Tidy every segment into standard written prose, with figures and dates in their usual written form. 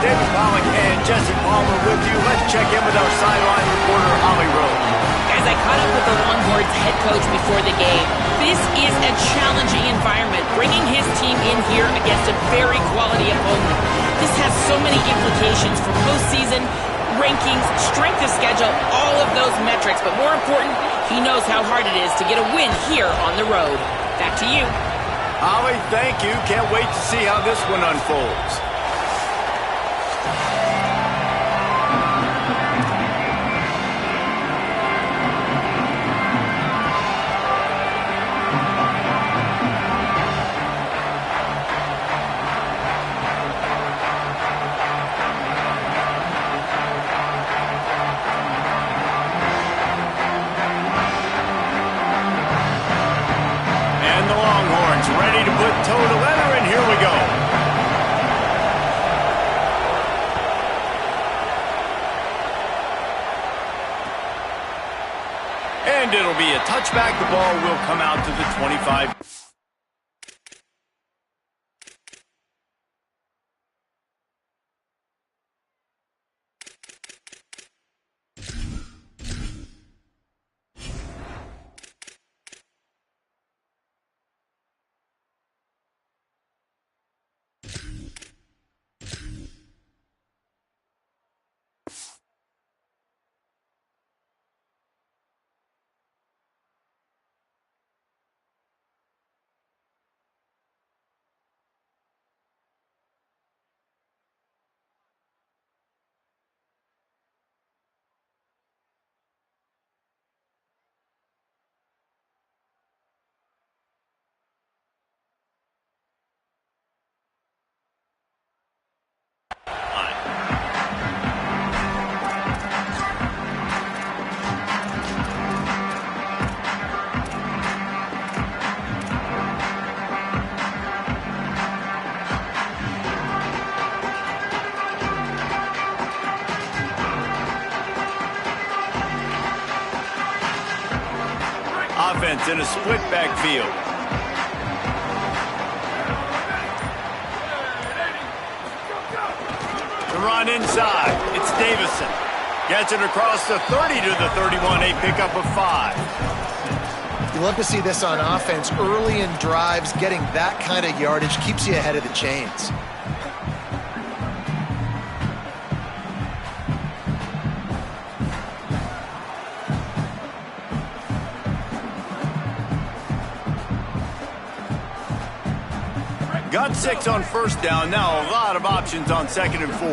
David Pollock and Jesse Palmer with you. Let's check in with our sideline reporter, Holly Rowe. Guys, I caught up with the Longhorns head coach before the game. This is a challenging environment, bringing his team in here against a very quality opponent. This has so many implications for postseason, rankings, strength of schedule, all of those metrics. But more important, he knows how hard it is to get a win here on the road. Back to you. Holly, thank you. Can't wait to see how this one unfolds. Ready to put toe to leather, and here we go. And it'll be a touchback. The ball will come out to the 25. Offense in a split backfield. The run inside. It's Davison. Gets it across the 30 to the 31. A pickup of 5. You love to see this on offense. Early in drives, getting that kind of yardage keeps you ahead of the chains. Got 6 on first down. Now a lot of options on 2nd and 4.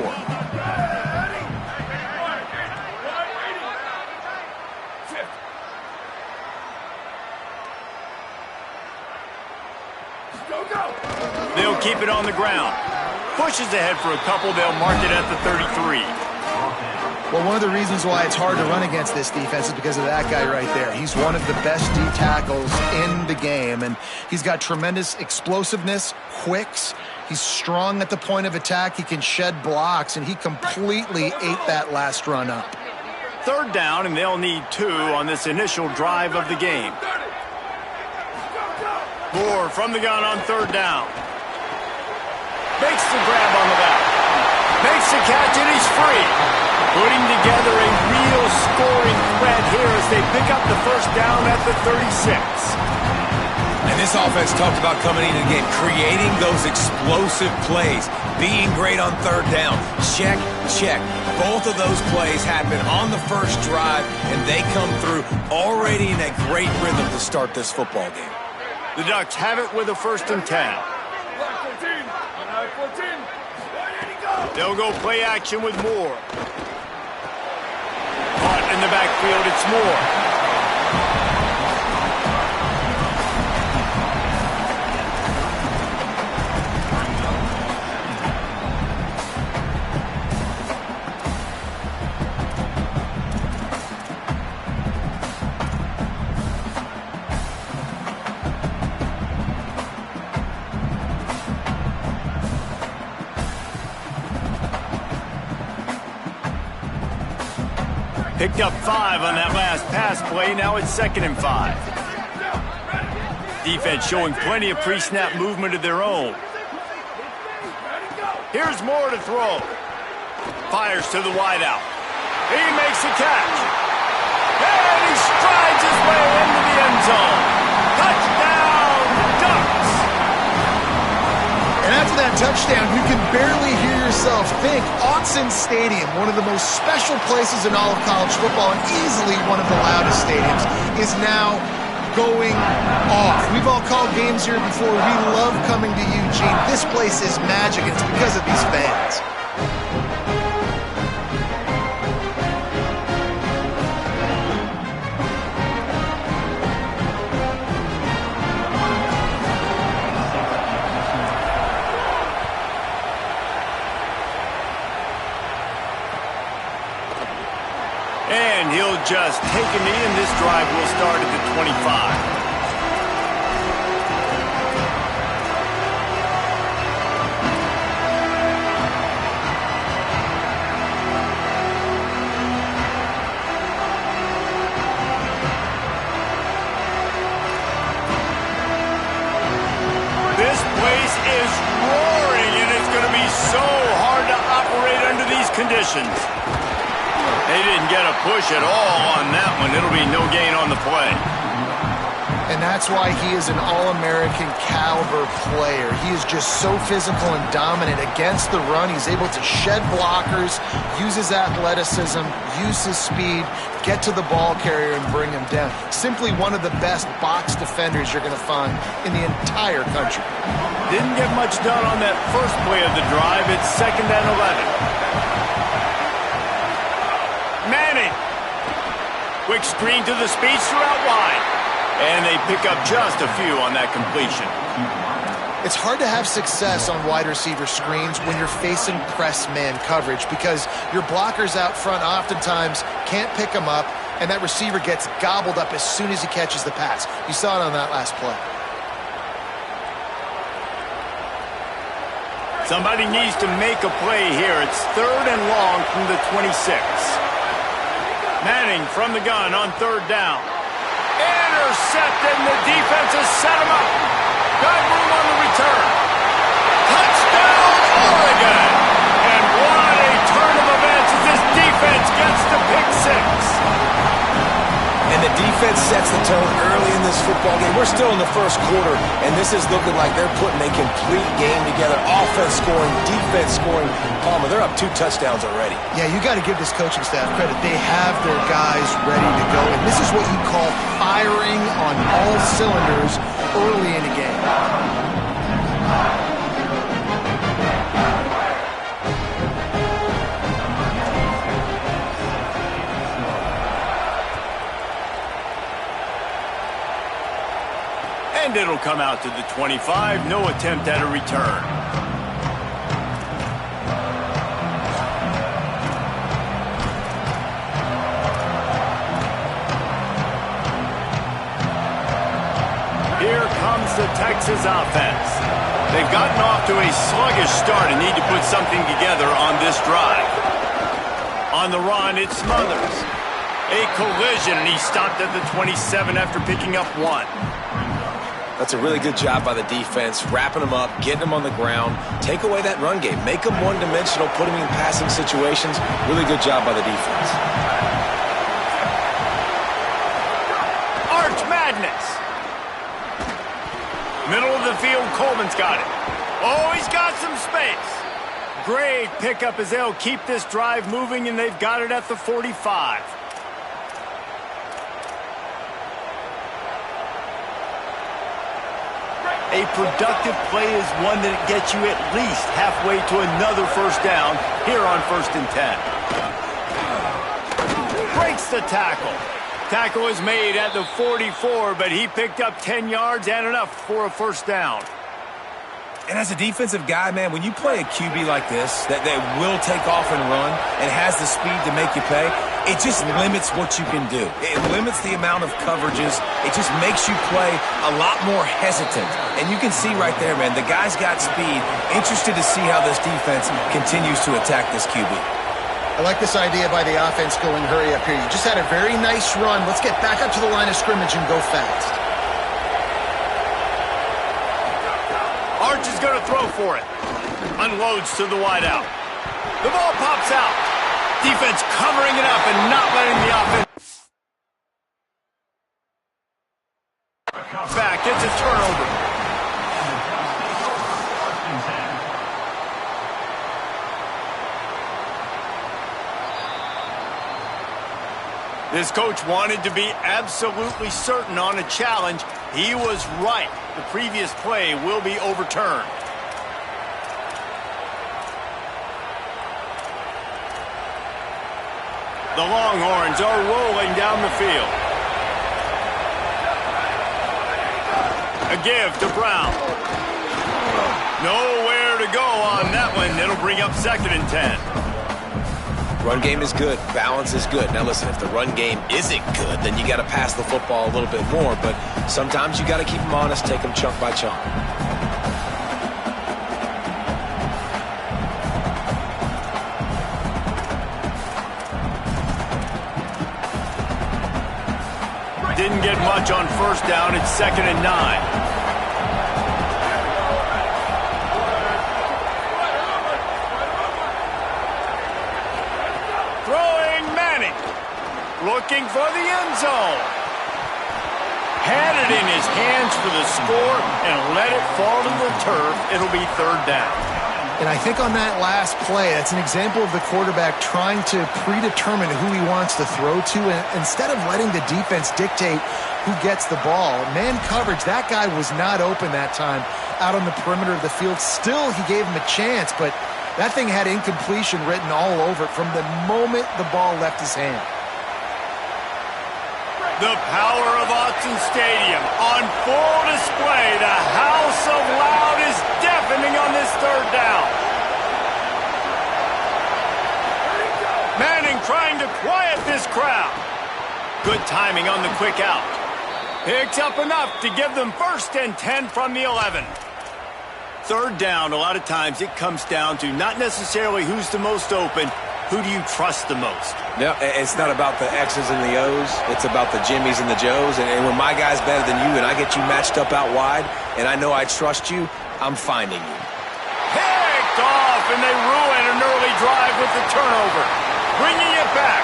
They'll keep it on the ground. Pushes ahead for a couple. They'll mark it at the 33. Well, one of the reasons why it's hard to run against this defense is because of that guy right there. He's one of the best D tackles in the game, and he's got tremendous explosiveness, quicks. He's strong at the point of attack. He can shed blocks, and he completely ate that last run up. 3rd down, and they'll need 2 on this initial drive of the game. Moore from the gun on 3rd down. Makes the grab on the back. Makes the catch, and he's free. Putting together a real scoring threat here as they pick up the first down at the 36. And this offense talked about coming into the game, creating those explosive plays, being great on 3rd down. Check, check. Both of those plays happen on the first drive, and they come through already in a great rhythm to start this football game. The Ducks have it with a 1st and 10. They'll go play action with Moore. Caught in the backfield, it's Moore. Picked up 5 on that last pass play. Now it's 2nd and 5. Defense showing plenty of pre-snap movement of their own. Here's Moore to throw. fires to the wideout. He makes a catch. And he strides his way into the end zone. Touchdown, Ducks! And after that touchdown, you can barely hear yourself think. Autzen Stadium, one of the most special places in all of college football and easily one of the loudest stadiums, is now going off. We've all called games here before. We love coming to Eugene. This place is magic, and it's because of these fans. And he'll just take a knee, and this drive will start at the 25. This place is roaring, and it's going to be so hard to operate under these conditions. They didn't get a push at all on that one. It'll be no gain on the play. And that's why he is an All-American caliber player. He is just so physical and dominant against the run. He's able to shed blockers, use his athleticism, use his speed, get to the ball carrier and bring him down. Simply one of the best box defenders you're going to find in the entire country. Didn't get much done on that first play of the drive. It's 2nd and 11. Manning. Quick screen to the speedster out wide. And they pick up just a few on that completion. It's hard to have success on wide receiver screens when you're facing press man coverage because your blockers out front oftentimes can't pick them up, and that receiver gets gobbled up as soon as he catches the pass. You saw it on that last play. Somebody needs to make a play here. It's 3rd and long from the 26. Manning from the gun on 3rd down. Intercepted, and the defense has set him up. Got room on the return. Touchdown, Oregon! And what a turn of events as this defense gets the pick 6. And the defense sets the tone early in this football game. We're still in the first quarter, and this is looking like they're putting a complete game together. Offense scoring, defense scoring. Palmer, they're up 2 touchdowns already. Yeah, you got to give this coaching staff credit. They have their guys ready to go, and this is what you call firing on all cylinders early in a game. And it'll come out to the 25. No attempt at a return. Here comes the Texas offense. They've gotten off to a sluggish start and need to put something together on this drive. On the run, it's Smothers. A collision, and he stopped at the 27 after picking up 1. That's a really good job by the defense, wrapping them up, getting them on the ground. Take away that run game. Make them one-dimensional, put them in passing situations. Really good job by the defense. Arch Madness. Middle of the field, Coleman's got it. Oh, he's got some space. Great pickup as they'll keep this drive moving, and they've got it at the 45. A productive play is one that gets you at least halfway to another first down here on 1st and 10. Breaks the tackle. Tackle is made at the 44, but he picked up 10 yards and enough for a first down. And as a defensive guy, man, when you play a QB like this, that will take off and run and has the speed to make you pay, it just limits what you can do. It limits the amount of coverages. It just makes you play a lot more hesitant. And you can see right there, man, the guy's got speed. Interested to see how this defense continues to attack this QB. I like this idea by the offense going hurry up here. You just had a very nice run. Let's get back up to the line of scrimmage and go fast. Arch is going to throw for it. Unloads to the wideout. The ball pops out. Defense covering it up and not letting the offense back. It's a turnover. This coach wanted to be absolutely certain on a challenge. He was right. The previous play will be overturned. The Longhorns are rolling down the field. A give to Brown. Nowhere to go on that one. It'll bring up 2nd and 10. Run game is good. Balance is good. Now listen, if the run game isn't good, then you got to pass the football a little bit more. But sometimes you got to keep them honest, take them chunk by chunk. Didn't get much on 1st down. It's 2nd and 9. Looking for the end zone. Had it in his hands for the score and let it fall to the turf. It'll be 3rd down. And I think on that last play, that's an example of the quarterback trying to predetermine who he wants to throw to, and instead of letting the defense dictate who gets the ball. Man coverage, that guy was not open that time out on the perimeter of the field. Still, he gave him a chance, but that thing had incompletion written all over it from the moment the ball left his hand. The power of Autzen Stadium on full display. The house of loud is deafening on this 3rd down. Manning trying to quiet this crowd. Good timing on the quick out. Picks up enough to give them 1st and 10 from the 11. 3rd down, a lot of times it comes down to not necessarily who's the most open. Who do you trust the most? No, it's not about the X's and the O's. It's about the Jimmies and the Joes. And when my guy's better than you and I get you matched up out wide and I know I trust you, I'm finding you. Picked off, and they ruin an early drive with the turnover. Bringing it back.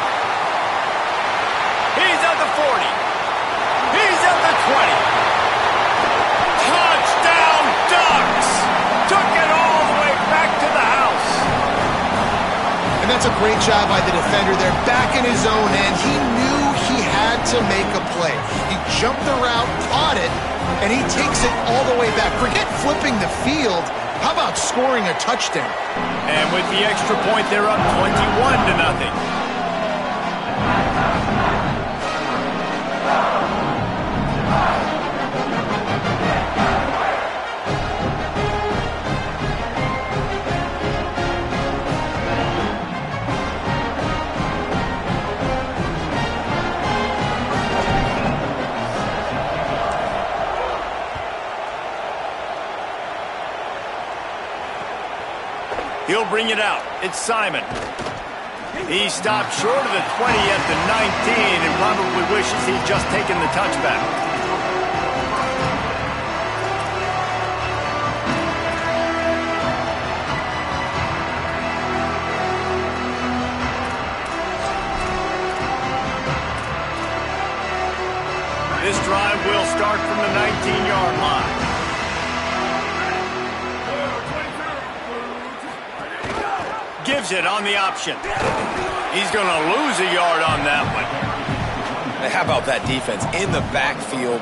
He's at the 40. He's at the 20. Touchdown, Ducks! Took it all the way back to the house. And that's a great job by the defender there, back in his own end. He knew he had to make a play. He jumped the route, caught it, and he takes it all the way back. Forget flipping the field. How about scoring a touchdown? And with the extra point, they're up 21-0. He'll bring it out. It's Simon. He stopped short of the 20 at the 19 and probably wishes he'd just taken the touchback. This drive will start from the 19-yard line. Gives it on the option. He's going to lose a yard on that one. How about that defense in the backfield,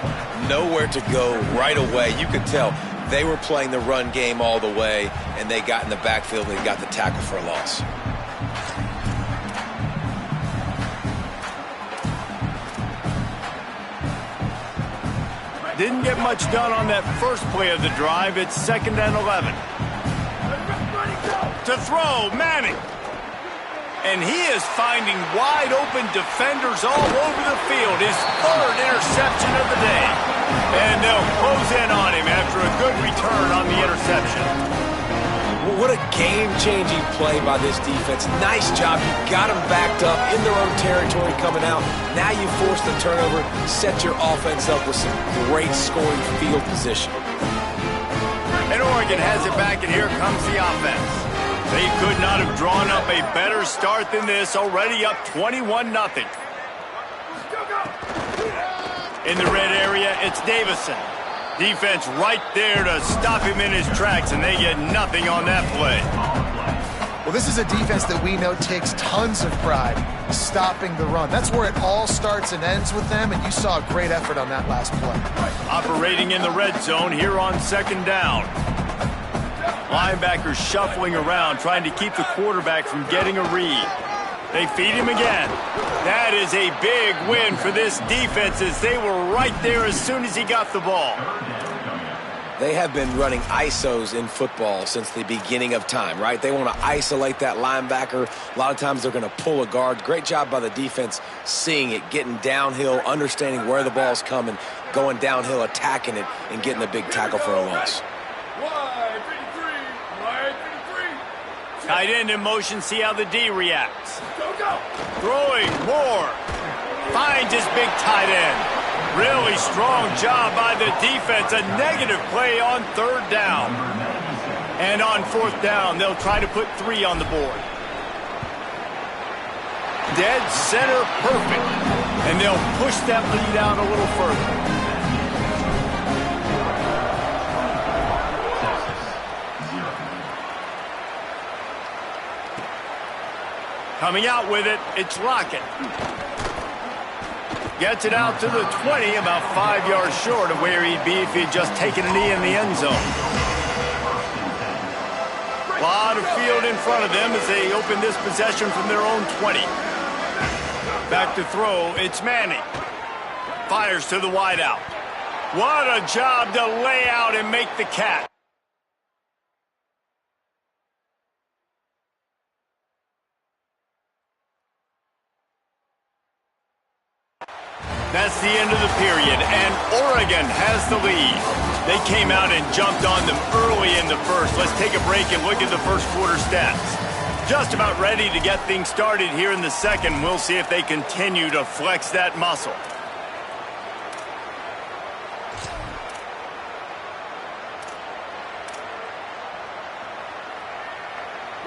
nowhere to go right away. You could tell they were playing the run game all the way, and they got in the backfield and got the tackle for a loss. Didn't get much done on that first play of the drive. It's 2nd and 11. To throw, Manning. And he is finding wide open defenders all over the field. His 3rd interception of the day. And they'll close in on him after a good return on the interception. Well, what a game-changing play by this defense. Nice job. You got them backed up in their own territory coming out. Now you force the turnover, set your offense up with some great scoring field position. And Oregon has it back, and here comes the offense. They could not have drawn up a better start than this, already up 21-0. In the red area, it's Davison. Defense right there to stop him in his tracks, and they get nothing on that play. Well, this is a defense that we know takes tons of pride stopping the run. That's where it all starts and ends with them, and you saw a great effort on that last play. Operating in the red zone here on second down. Linebackers shuffling around, trying to keep the quarterback from getting a read. They feed him again. That is a big win for this defense, as they were right there as soon as he got the ball. They have been running ISOs in football since the beginning of time, right? They want to isolate that linebacker. A lot of times they're going to pull a guard. Great job by the defense seeing it, getting downhill, understanding where the ball's coming, going downhill, attacking it, and getting a big tackle for a loss. Tight end in motion, see how the D reacts. Throwing more. Finds his big tight end. Really strong job by the defense. A negative play on third down. And on fourth down, they'll try to put 3 on the board. Dead center perfect. And they'll push that lead out a little further. Coming out with it, it's Lockett. Gets it out to the 20, about 5 yards short of where he'd be if he'd just taken a knee in the end zone. A lot of field in front of them as they open this possession from their own 20. Back to throw, it's Manning. Fires to the wideout. What a job to lay out and make the catch. That's the end of the period, and Oregon has the lead. They came out and jumped on them early in the first. Let's take a break and look at the first quarter stats. Just about ready to get things started here in the second. We'll see if they continue to flex that muscle.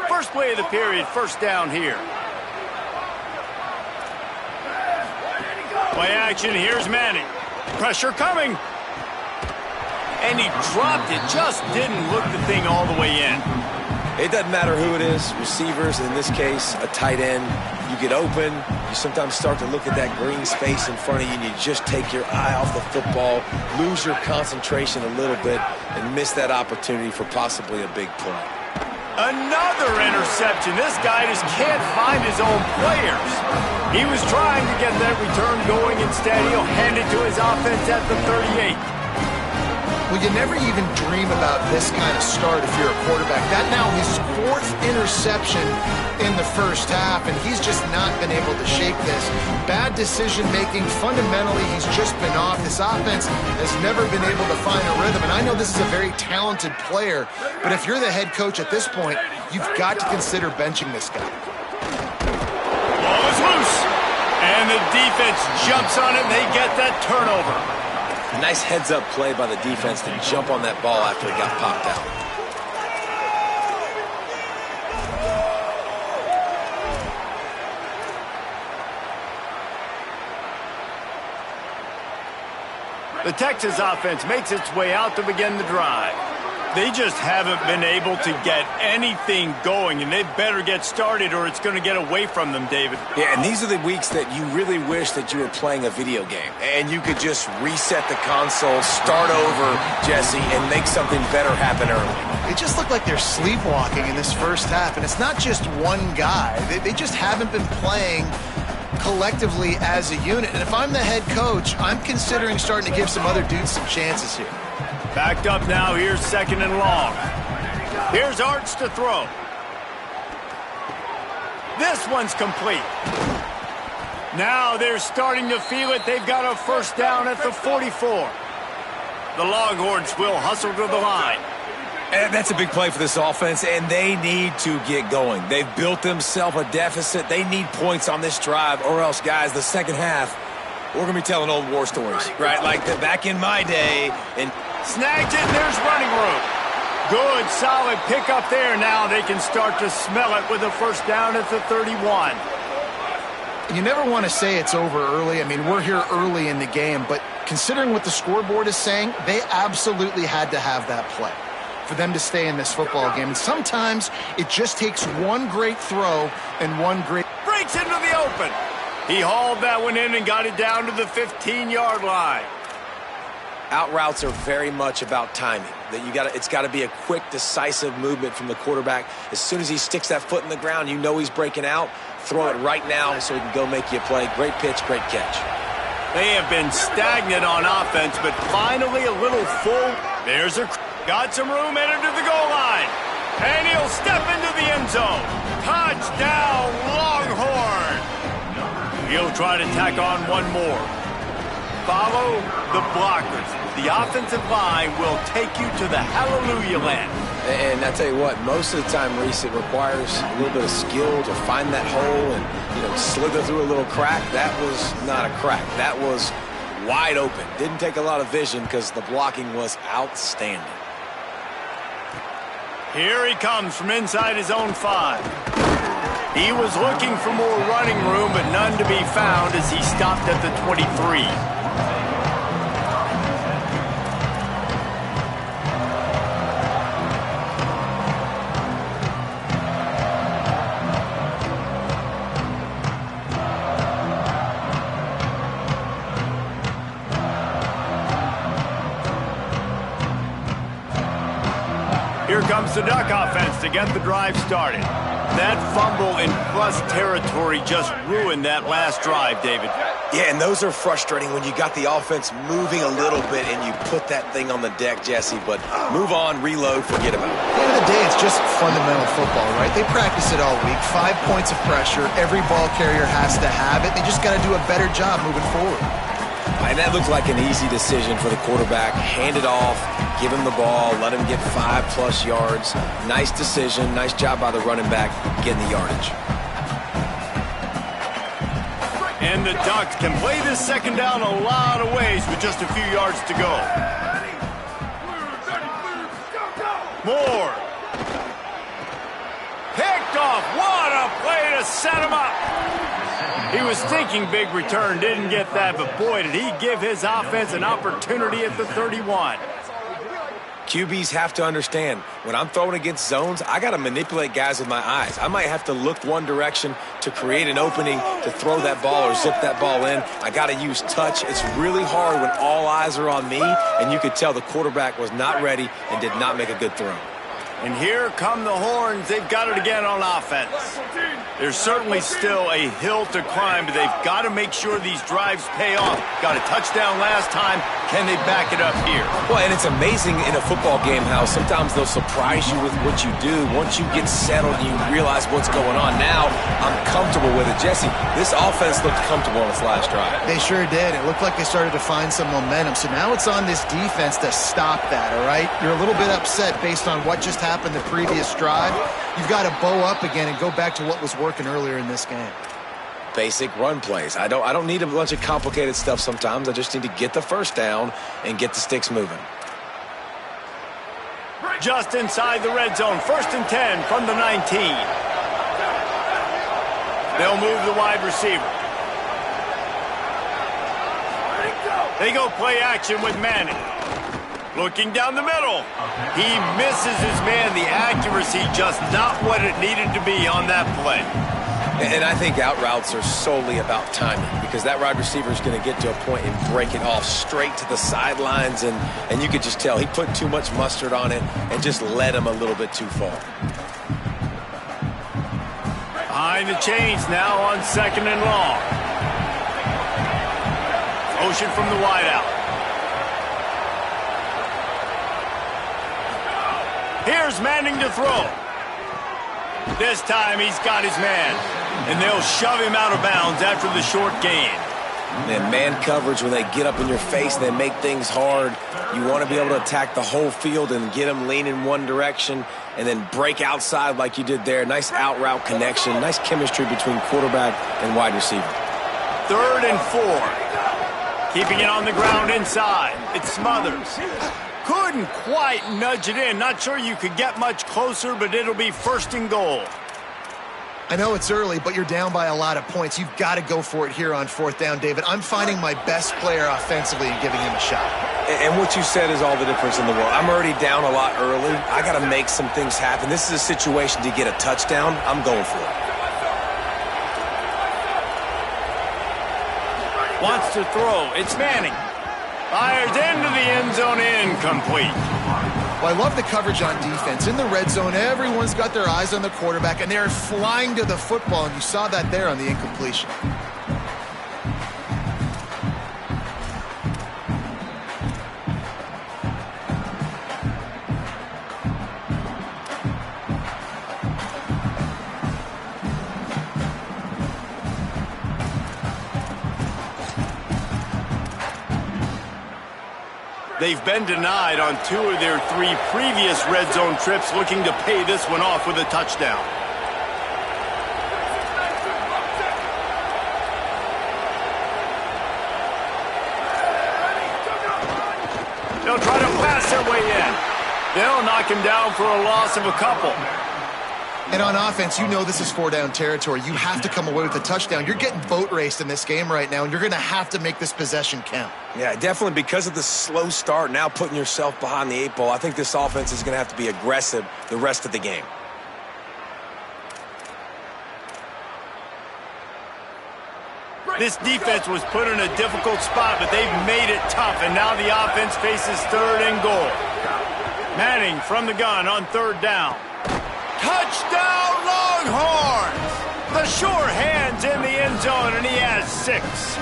First play of the period, first down here. Play action, here's Manning. Pressure coming. And he dropped it, just didn't look the thing all the way in. It doesn't matter who it is, receivers, in this case, a tight end. You get open, you sometimes start to look at that green space in front of you, and you just take your eye off the football, lose your concentration a little bit, and miss that opportunity for possibly a big play. Another interception. This guy just can't find his own players. He was trying to get that return going. Instead, he'll hand it to his offense at the 38. Well, you never even dream about this kind of start if you're a quarterback. That now his 4th interception in the first half, and he's just not been able to shake this. Bad decision-making. Fundamentally, he's just been off. This offense has never been able to find a rhythm, and I know this is a very talented player, but if you're the head coach at this point, you've got to consider benching this guy. Ball is loose, and the defense jumps on it, and they get that turnover. A nice heads-up play by the defense to jump on that ball after it got popped out. The Texas offense makes its way out to begin the drive. They just haven't been able to get anything going, and they better get started or it's going to get away from them, David. Yeah, and these are the weeks that you really wish that you were playing a video game and you could just reset the console, start over, Jesse, and make something better happen early. It just looked like they're sleepwalking in this first half, and it's not just one guy. They just haven't been playing collectively as a unit. And if I'm the head coach, I'm considering starting to give some other dudes some chances here. Backed up now, here's second and long. Here's Arts to throw. This one's complete. Now they're starting to feel it. They've got a first down at the 44. The Longhorns will hustle to the line. And that's a big play for this offense, and they need to get going. They've built themselves a deficit. They need points on this drive, or else, guys, the second half, we're going to be telling old war stories, right? Like back in my day. And snagged it, and there's running room. Good, solid pickup there. Now they can start to smell it with a first down at the 31. You never want to say it's over early. I mean, we're here early in the game, but considering what the scoreboard is saying, they absolutely had to have that play for them to stay in this football game. And sometimes it just takes one great throw and one great... Breaks into the open. He hauled that one in and got it down to the 15-yard line. Out routes are very much about timing. It's got to be a quick, decisive movement from the quarterback. As soon as he sticks that foot in the ground, you know he's breaking out. Throw it right now so he can go make you a play. Great pitch, great catch. They have been stagnant on offense, but finally a little full. There's a... Got some room headed to the goal line. And he'll step into the end zone. Touchdown, Longhorn. He'll try to tack on one more. Follow the blockers. The offensive line will take you to the hallelujah land. And I tell you what, most of the time, Reese, it requires a little bit of skill to find that hole and, slither through a little crack. That was not a crack. That was wide open. Didn't take a lot of vision because the blocking was outstanding. Here he comes from inside his own 5. He was looking for more running room, but none to be found as he stopped at the 23. Here comes the Duck offense to get the drive started. That fumble in plus territory just ruined that last drive, David. Yeah, and those are frustrating when you got the offense moving a little bit and you put that thing on the deck, Jesse. But move on, reload, forget about it. At the end of the day, it's just fundamental football, right? They practice it all week. 5 points of pressure. Every ball carrier has to have it. They just got to do a better job moving forward. And that looked like an easy decision for the quarterback. Hand it off, give him the ball, let him get 5+ yards. Nice decision, nice job by the running back getting the yardage. And the Ducks can play this second down a lot of ways with just a few yards to go. Moore. Picked off. What a play to set him up. He was thinking big return, didn't get that, but boy, did he give his offense an opportunity at the 31. QBs have to understand, when I'm throwing against zones, I got to manipulate guys with my eyes. I might have to look one direction to create an opening to throw that ball or zip that ball in. I got to use touch. It's really hard when all eyes are on me, and you could tell the quarterback was not ready and did not make a good throw. And here come the Horns. They've got it again on offense. There's certainly still a hill to climb, but they've got to make sure these drives pay off. Got a touchdown last time. Can they back it up here? Well, and it's amazing in a football game how sometimes they'll surprise you with what you do. Once you get settled and you realize what's going on, now I'm comfortable with it. Jesse, this offense looked comfortable on its last drive. They sure did. It looked like they started to find some momentum. So now it's on this defense to stop that, all right? You're a little bit upset based on what just happened the previous drive. You've got to bow up again and go back to what was working earlier in this game. Basic run plays. I don't need a bunch of complicated stuff sometimes. I just need to get the first down and get the sticks moving. Just inside the red zone. 1st and 10 from the 19. They'll move the wide receiver. They go play action with Manning. Looking down the middle. He misses his man. The accuracy just not what it needed to be on that play. And I think out routes are solely about timing because that wide receiver is going to get to a point and break it off straight to the sidelines. And you could just tell he put too much mustard on it and just led him a little bit too far. Behind the chains now on 2nd and long. Motion from the wideout. Here's Manning to throw. This time he's got his man, and they'll shove him out of bounds after the short gain. Man coverage, when they get up in your face, they make things hard. You want to be able to attack the whole field and get them leaning one direction and then break outside like you did there. Nice out route connection, nice chemistry between quarterback and wide receiver. 3rd and 4. Keeping it on the ground inside. It Smothers. Could couldn't quite nudge it in. Not sure you could get much closer, but it'll be 1st and goal. I know it's early, but you're down by a lot of points. You've got to go for it here on 4th down, David. I'm finding my best player offensively and giving him a shot. And what you said is all the difference in the world. I'm already down a lot early. I got to make some things happen. This is a situation to get a touchdown. I'm going for it. Wants to throw. It's Manning. Fires into the end zone, incomplete. Well, I love the coverage on defense. In the red zone, everyone's got their eyes on the quarterback, and they're flying to the football, and you saw that there on the incompletion. They've been denied on 2 of their 3 previous red zone trips, looking to pay this one off with a touchdown. They'll try to pass their way in. They'll knock him down for a loss of a couple. And on offense, you know this is 4-down territory. You have to come away with a touchdown. You're getting boat raced in this game right now, and you're going to have to make this possession count. Yeah, definitely because of the slow start, now putting yourself behind the 8 ball, I think this offense is going to have to be aggressive the rest of the game. This defense was put in a difficult spot, but they've made it tough, and now the offense faces 3rd and goal. Manning from the gun on 3rd down. Touchdown, Longhorns! The sure hand's in the end zone, and he has 6.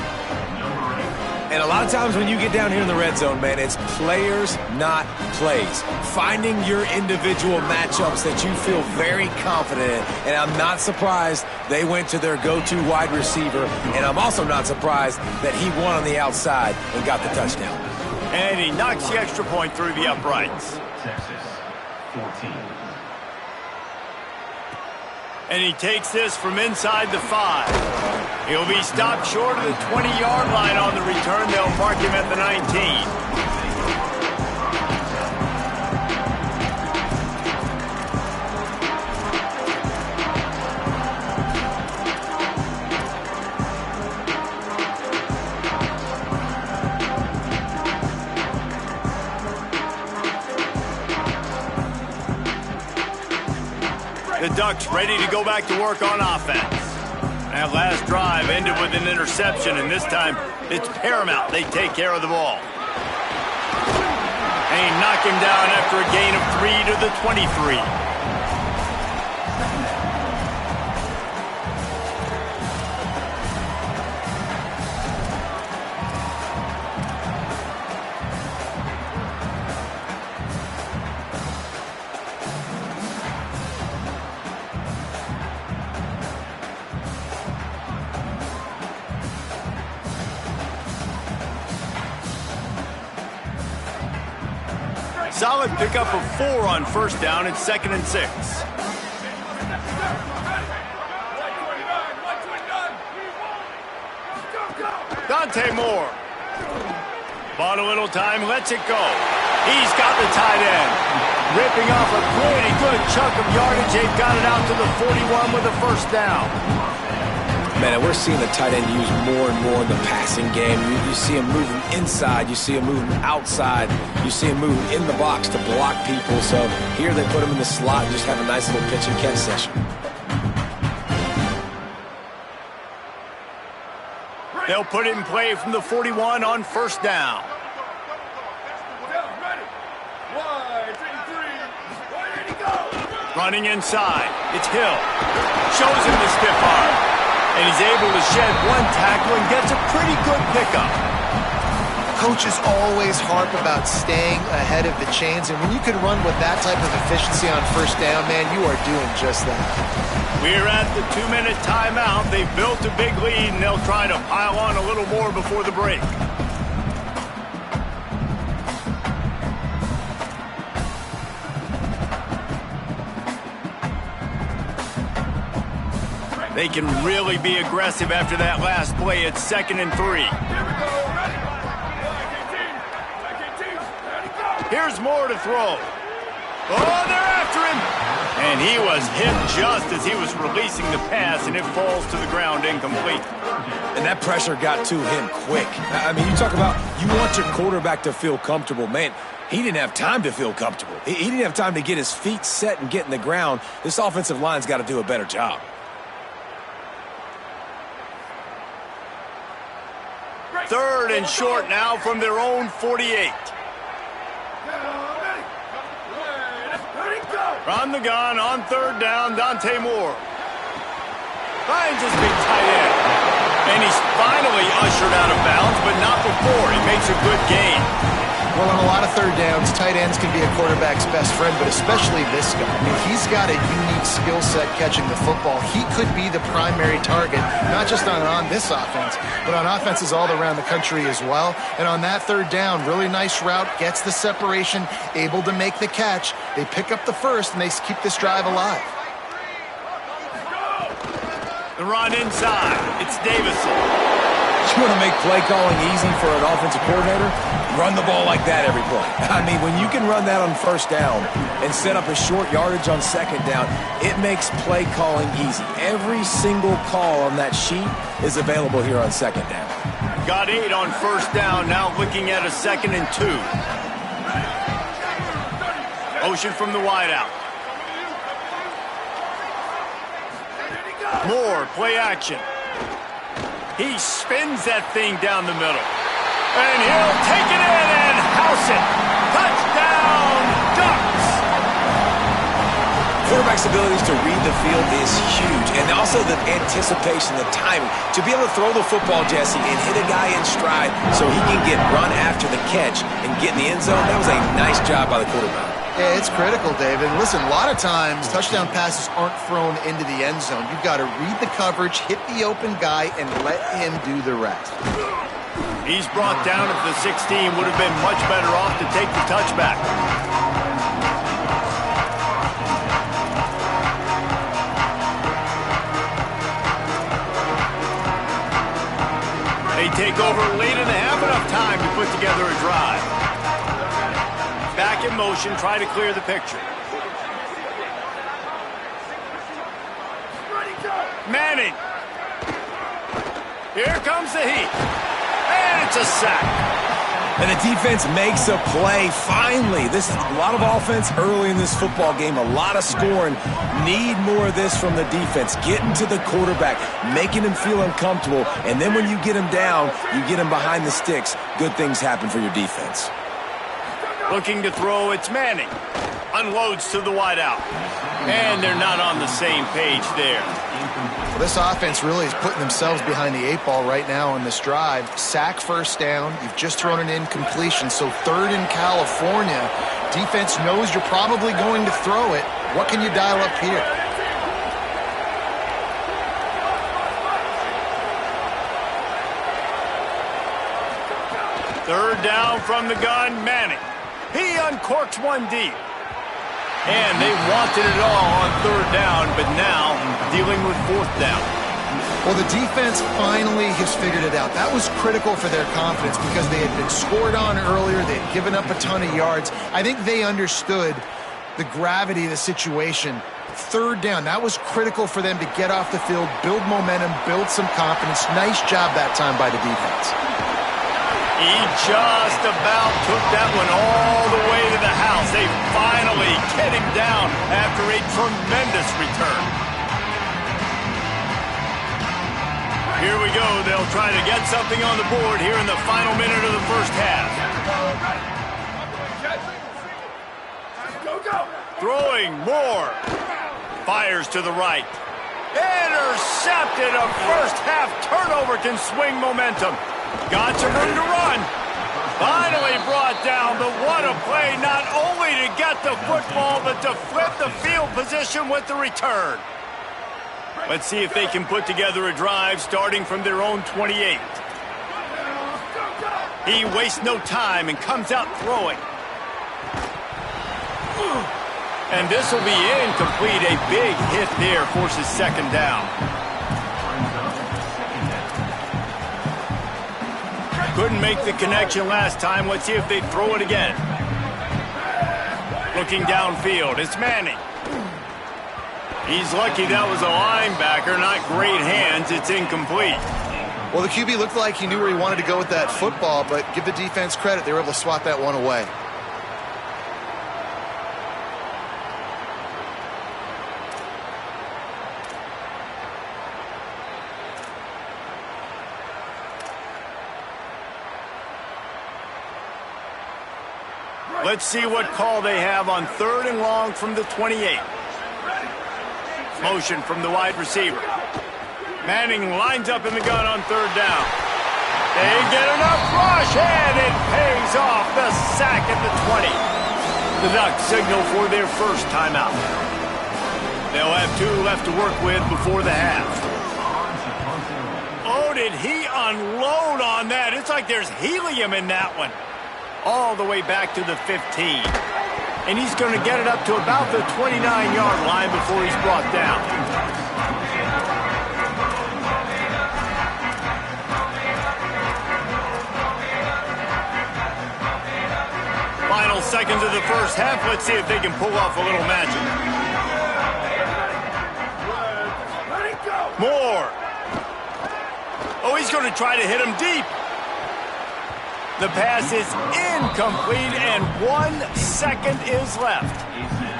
And a lot of times when you get down here in the red zone, man, it's players, not plays. Finding your individual matchups that you feel very confident in. And I'm not surprised they went to their go-to wide receiver. And I'm also not surprised that he won on the outside and got the touchdown. And he knocks the extra point through the uprights. Texas, 14. And he takes this from inside the 5. He'll be stopped short of the 20-yard line on the return. They'll mark him at the 19. The Ducks ready to go back to work on offense. That last drive ended with an interception, and this time it's paramount they take care of the ball. And he knocked him down after a gain of 3 to the 23. Solid pickup of 4 on 1st down. It's 2nd and 6. Dante Moore. Bought a little time, lets it go. He's got the tight end. Ripping off a pretty good chunk of yardage. They've got it out to the 41 with a 1st down. Man, we're seeing the tight end used more and more in the passing game. You see him moving inside. You see him moving outside. You see him moving in the box to block people. So here they put him in the slot and just have a nice little pitch and catch session. They'll put it in play from the 41 on 1st down. Running inside. It's Hill. Shows him the stiff arm. And he's able to shed 1 tackle and gets a pretty good pickup. Coaches always harp about staying ahead of the chains, and when you can run with that type of efficiency on 1st down, man, you are doing just that. We're at the 2-minute timeout. They've built a big lead, and they'll try to pile on a little more before the break. They can really be aggressive after that last play. It's 2nd and 3. Here Here's Moore to throw. Oh, they're after him. And he was hit just as he was releasing the pass, and it falls to the ground incomplete. And that pressure got to him quick. I mean, you talk about you want your quarterback to feel comfortable. Man, he didn't have time to feel comfortable. He didn't have time to get his feet set and get in the ground. This offensive line's got to do a better job. Third and short now from their own 48. From the gun on third down, Dante Moore. Finds his big tight end. And he's finally ushered out of bounds, but not before. He makes a good gain. Well, on a lot of third downs, tight ends can be a quarterback's best friend, but especially this guy. I mean, he's got a unique skill set catching the football. He could be the primary target, not just on this offense, but on offenses all around the country as well. And on that third down, really nice route, gets the separation, able to make the catch. They pick up the first, and they keep this drive alive. The run inside. It's Davison. You want to make play calling easy for an offensive coordinator? Run the ball like that every play. I mean, when you can run that on first down and set up a short yardage on second down, it makes play calling easy. Every single call on that sheet is available here on second down. Got 8 on first down, now looking at a 2nd and 2. Motion from the wideout. Moore, play action. He spins that thing down the middle. And he'll take it in and house it. Touchdown, Ducks! Quarterback's abilities to read the field is huge, and also the anticipation, the timing. To be able to throw the football, Jesse, and hit a guy in stride so he can get run after the catch and get in the end zone, that was a nice job by the quarterback. Yeah, it's critical, David. Listen, a lot of times touchdown passes aren't thrown into the end zone. You've got to read the coverage, hit the open guy, and let him do the rest. He's brought down at the 16. Would have been much better off to take the touchback. They take over late in the half, enough time to put together a drive. Back in motion, try to clear the picture. Manning. Here comes the heat. And it's a sack. And the defense makes a play, finally. This is a lot of offense early in this football game, a lot of scoring. Need more of this from the defense. Getting to the quarterback, making him feel uncomfortable, and then when you get him down, you get him behind the sticks. Good things happen for your defense. Looking to throw, it's Manning. Unloads to the wideout. And they're not on the same page there. Well, this offense really is putting themselves behind the 8 ball right now on this drive. Sack first down. You've just thrown an incompletion. So third in California. Defense knows you're probably going to throw it. What can you dial up here? Third down from the gun, Manning. He uncorks one deep. And they wanted it all on third down, but now dealing with fourth down. Well, the defense finally has figured it out. That was critical for their confidence because they had been scored on earlier. They had given up a ton of yards. I think they understood the gravity of the situation. Third down, that was critical for them to get off the field, build momentum, build some confidence. Nice job that time by the defense. He just about took that one all the way to the house. They finally get him down after a tremendous return. Here we go. They'll try to get something on the board here in the final minute of the first half. Throwing Moore. Fires to the right. Intercepted. A first half turnover can swing momentum. Got some room to run. Finally brought down, but what a play, not only to get the football, but to flip the field position with the return. Let's see if they can put together a drive starting from their own 28. He wastes no time and comes out throwing. And this will be incomplete. A big hit there forces second down. Couldn't make the connection last time. Let's see if they throw it again. Looking downfield, it's Manning. He's lucky that was a linebacker, not great hands. It's incomplete. Well, the QB looked like he knew where he wanted to go with that football, but give the defense credit. They were able to swat that one away. Let's see what call they have on 3rd and long from the 28. Motion from the wide receiver. Manning lines up in the gun on 3rd down. They get enough rush, and it pays off. The sack at the 20. The Ducks signal for their first timeout. They'll have 2 left to work with before the half. Oh, did he unload on that? It's like there's helium in that one. All the way back to the 15. And he's going to get it up to about the 29-yard line before he's brought down. Final seconds of the first half. Let's see if they can pull off a little magic. Moore. Oh, he's going to try to hit him deep. The pass is incomplete, and 1 second is left.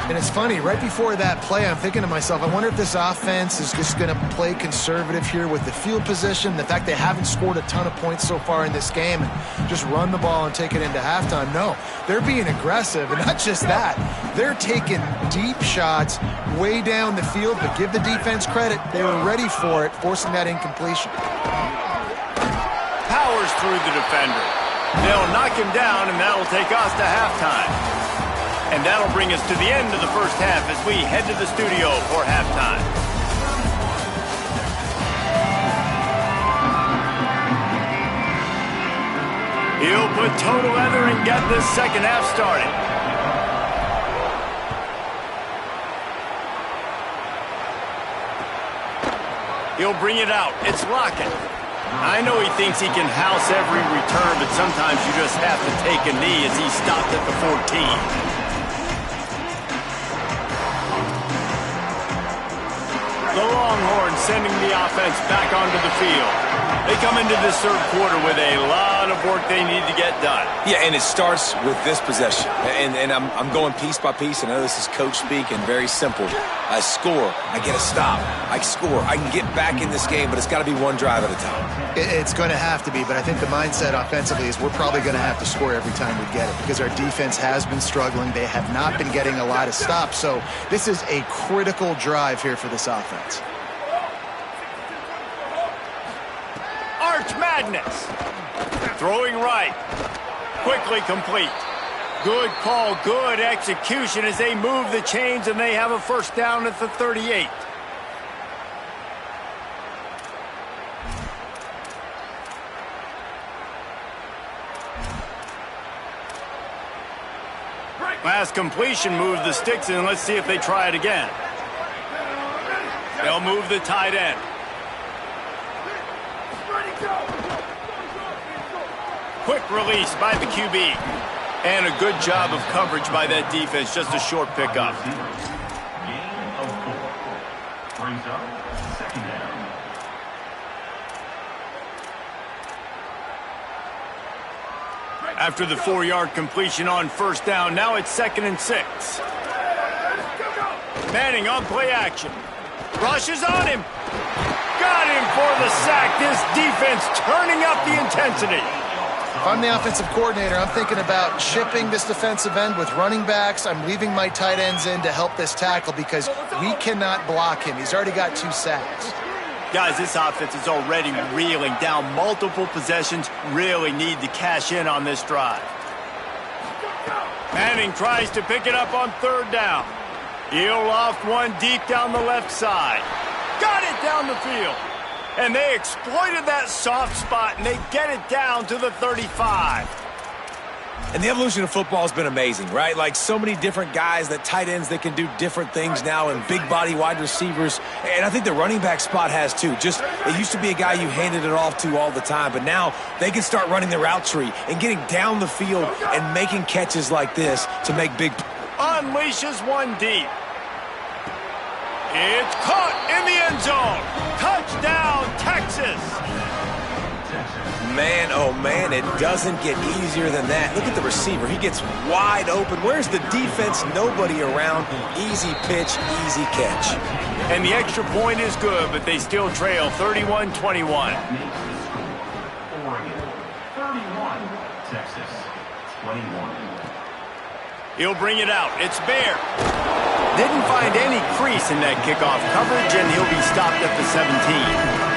And it's funny, right before that play, I'm thinking to myself, I wonder if this offense is just going to play conservative here with the field position, the fact they haven't scored a ton of points so far in this game, and just run the ball and take it into halftime. No, they're being aggressive, and not just that. They're taking deep shots way down the field, but give the defense credit. They were ready for it, forcing that incompletion. Powers through the defender. They'll knock him down, and that'll take us to halftime. And that'll bring us to the end of the first half as we head to the studio for halftime. He'll put toe to leather and get this second half started. He'll bring it out. It's Lockett. I know he thinks he can house every return, but sometimes you just have to take a knee as he stopped at the 14. The Longhorns sending the offense back onto the field. They come into this third quarter with a lot of work they need to get done. Yeah, and it starts with this possession. And I'm going piece by piece. I know this is coach speak and very simple. I score. I get a stop. I score. I can get back in this game, but it's got to be one drive at a time. It's going to have to be, but I think the mindset offensively is we're probably going to have to score every time we get it because our defense has been struggling. They have not been getting a lot of stops, so this is a critical drive here for this offense. Arch Madness. Throwing right. Quickly complete. Good call, good execution as they move the chains and they have a first down at the 38. Last completion moved the sticks in. Let's see if they try it again. They'll move the tight end. Quick release by the QB. And a good job of coverage by that defense. Just a short pickup. Gain of 4. Brings up second down. After the 4-yard completion on first down, now it's 2nd and 6. Manning on play action. Rushes on him. Got him for the sack. This defense turning up the intensity. If I'm the offensive coordinator, I'm thinking about chipping this defensive end with running backs. I'm leaving my tight ends in to help this tackle because we cannot block him. He's already got 2 sacks. Guys, this offense is already reeling down multiple possessions. Really need to cash in on this drive. Manning tries to pick it up on 3rd down. He'll loft one deep down the left side. Got it down the field. And they exploited that soft spot, and they get it down to the 35. And the evolution of football has been amazing, right? Like so many different guys, that tight ends that can do different things now, and big body wide receivers. And I think the running back spot has too. Just, it used to be a guy you handed it off to all the time, but now they can start running the route tree and getting down the field and making catches like this to make big unleashes one deep. It's caught in the end zone. Touchdown, Texas. Man, oh man, it doesn't get easier than that. Look at the receiver. He gets wide open. Where's the defense? Nobody around. Easy pitch, easy catch. And the extra point is good, but they still trail 31-21. Oregon, 31. Texas, 21. He'll bring it out. It's Bear. Didn't find any crease in that kickoff coverage, and he'll be stopped at the 17.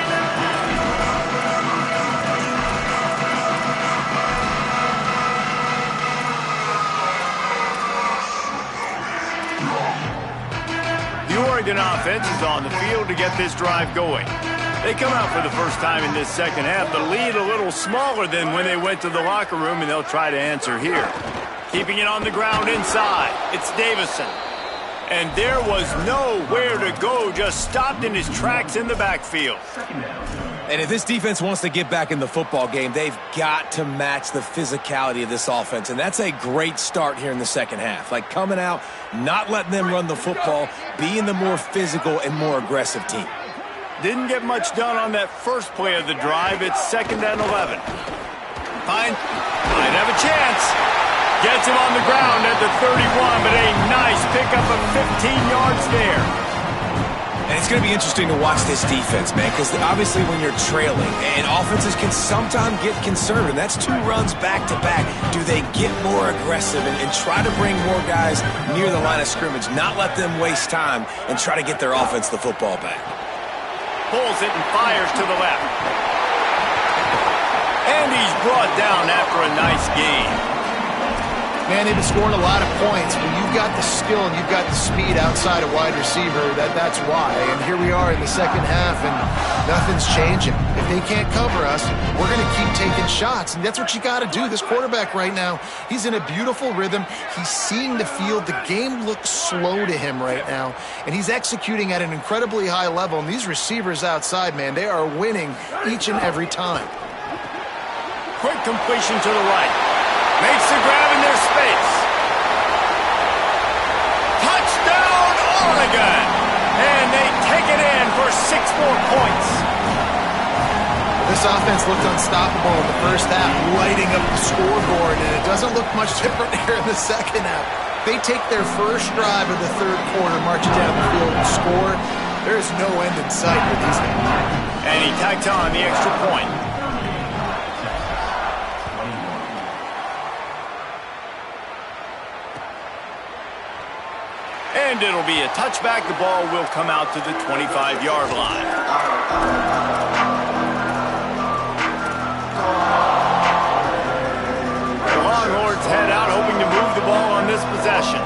The Oregon offense is on the field to get this drive going. They come out for the first time in this second half. The lead a little smaller than when they went to the locker room, and they'll try to answer here. Keeping it on the ground inside. It's Davison. And there was nowhere to go, just stopped in his tracks in the backfield. And if this defense wants to get back in the football game, they've got to match the physicality of this offense. And that's a great start here in the second half. Like coming out, not letting them run the football, being the more physical and more aggressive team. Didn't get much done on that first play of the drive. It's 2nd and 11. Might have a chance. Gets him on the ground at the 31, but a nice pickup of 15 yards there. And it's going to be interesting to watch this defense, man, because obviously when you're trailing, and offenses can sometimes get conservative. That's 2 runs back-to-back. Do they get more aggressive and try to bring more guys near the line of scrimmage, not let them waste time, and try to get their offense the football back? Pulls it and fires to the left. And he's brought down after a nice gain. Man, they've been scoring a lot of points. When you've got the skill and you've got the speed outside a wide receiver, that's why. And here we are in the second half, and nothing's changing. If they can't cover us, we're going to keep taking shots. And that's what you got to do. This quarterback right now, he's in a beautiful rhythm. He's seeing the field. The game looks slow to him right now. And he's executing at an incredibly high level. And these receivers outside, man, they are winning each and every time. Quick completion to the right. Makes the grab in their space. Touchdown, Oregon! And they take it in for 6 more points. This offense looked unstoppable in the first half, lighting up the scoreboard, and it doesn't look much different here in the second half. They take their first drive of the third quarter, marching down the field and score. There is no end in sight for these guys. And he tacked on the extra point. And it'll be a touchback. The ball will come out to the 25-yard line. The Longhorns head out, hoping to move the ball on this possession.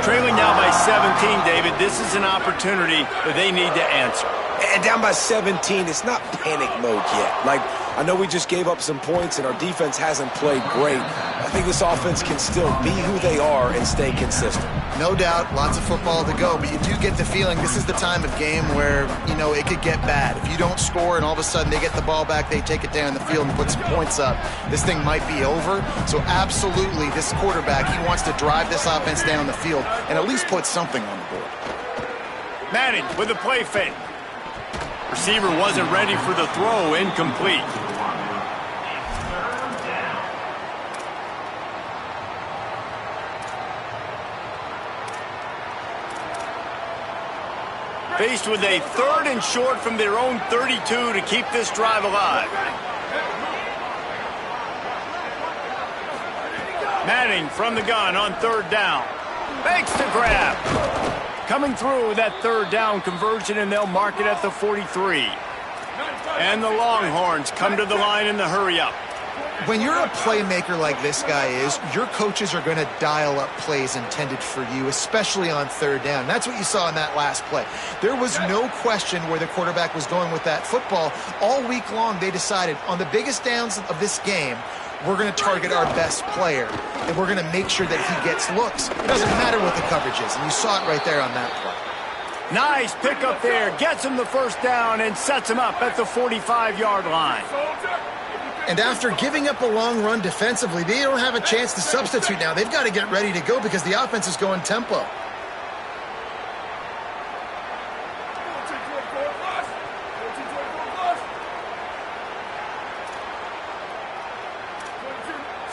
Trailing now by 17, David. This is an opportunity that they need to answer. And down by 17, it's not panic mode yet. Like, I know we just gave up some points and our defense hasn't played great. I think this offense can still be who they are and stay consistent. No doubt, lots of football to go, but you do get the feeling this is the time of game where, you know, it could get bad. If you don't score and all of a sudden they get the ball back, they take it down the field and put some points up, this thing might be over. So absolutely, this quarterback, he wants to drive this offense down the field and at least put something on the board. Manning with a play fake. Receiver wasn't ready for the throw, incomplete. Faced with a 3rd and short from their own 32 to keep this drive alive. Manning from the gun on 3rd down. Makes the grab. Coming through with that 3rd down conversion, and they'll mark it at the 43. And the Longhorns come to the line in the hurry-up. When you're a playmaker like this guy is, your coaches are going to dial up plays intended for you, especially on 3rd down. That's what you saw in that last play. There was no question where the quarterback was going with that football. All week long, they decided on the biggest downs of this game, we're going to target our best player, and we're going to make sure that he gets looks. It doesn't matter what the coverage is, and you saw it right there on that play. Nice pickup there. Gets him the 1st down and sets him up at the 45-yard line. And after giving up a long run defensively, they don't have a chance to substitute now. They've got to get ready to go because the offense is going tempo.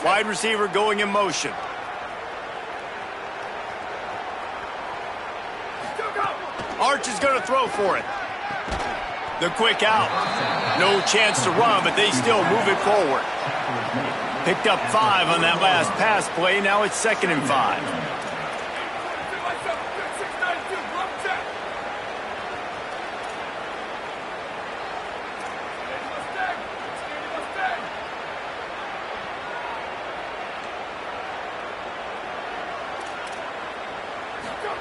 Wide receiver going in motion. Arch is going to throw for it. The quick out. No chance to run, but they still move it forward. Picked up 5 on that last pass play. Now it's 2nd and 5.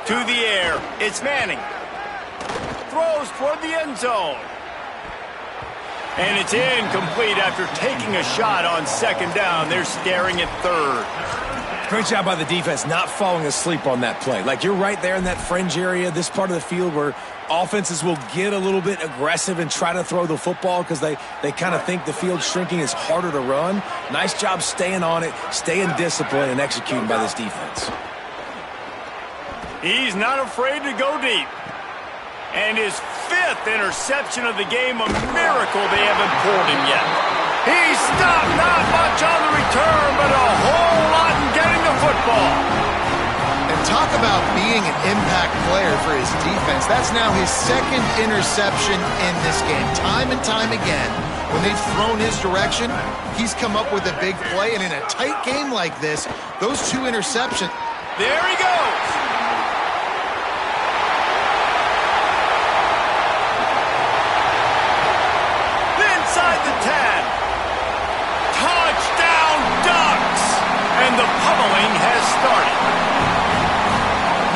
To the air. It's Manning. Throws toward the end zone. And it's incomplete after taking a shot on 2nd down. They're staring at 3rd. Great job by the defense not falling asleep on that play. Like, you're right there in that fringe area, this part of the field where offenses will get a little bit aggressive and try to throw the football because they kind of think the field's shrinking. It's harder to run. Nice job staying on it, staying disciplined, and executing by this defense. He's not afraid to go deep. And his 5th interception of the game, a miracle they haven't pulled him yet. He's stopped, not much on the return, but a whole lot in getting the football. And talk about being an impact player for his defense. That's now his 2nd interception in this game. Time and time again, when they've thrown his direction, he's come up with a big play. And in a tight game like this, those 2 interceptions. There he goes. Inside the 10. Touchdown Ducks. And the pummeling has started.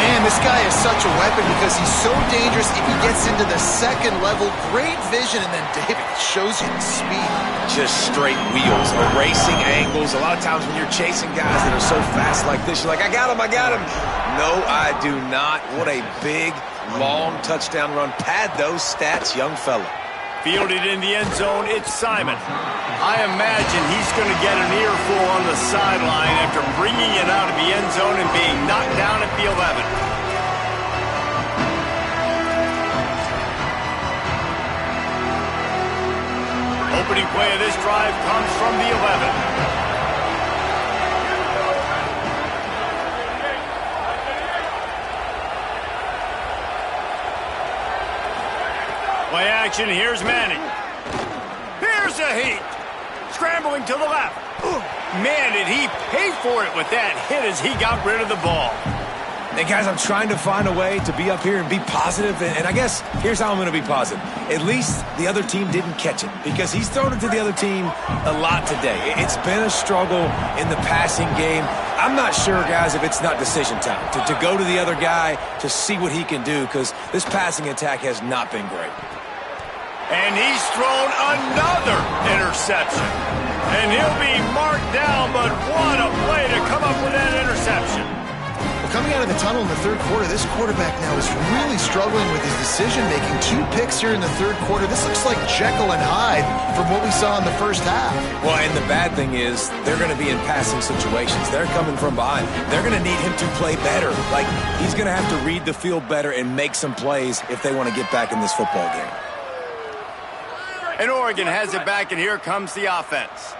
Man, this guy is such a weapon because he's so dangerous if he gets into the 2nd level. Great vision, and then David shows you the speed. Just straight wheels, erasing angles. A lot of times when you're chasing guys that are so fast like this, you're like, I got him. No, I do not. What a big, long touchdown run. Pad those stats, young fella. Fielded in the end zone, it's Simon. I imagine he's going to get an earful on the sideline after bringing it out of the end zone and being knocked down at the 11. Opening play of this drive comes from the 11. Play action, here's Manning. Here's a heat. Scrambling to the left. Man, did he pay for it with that hit as he got rid of the ball. Hey, guys, I'm trying to find a way to be up here and be positive, and I guess here's how I'm going to be positive. At least the other team didn't catch it because he's thrown it to the other team a lot today. It's been a struggle in the passing game. I'm not sure, guys, if it's not decision time to go to the other guy to see what he can do because this passing attack has not been great. And he's thrown another interception. And he'll be marked down, but what a play to come up with that interception. Well, coming out of the tunnel in the 3rd quarter, this quarterback now is really struggling with his decision-making. 2 picks here in the 3rd quarter. This looks like Jekyll and Hyde from what we saw in the first half. Well, and the bad thing is they're going to be in passing situations. They're coming from behind. They're going to need him to play better. Like, he's going to have to read the field better and make some plays if they want to get back in this football game. And Oregon has it back, and here comes the offense.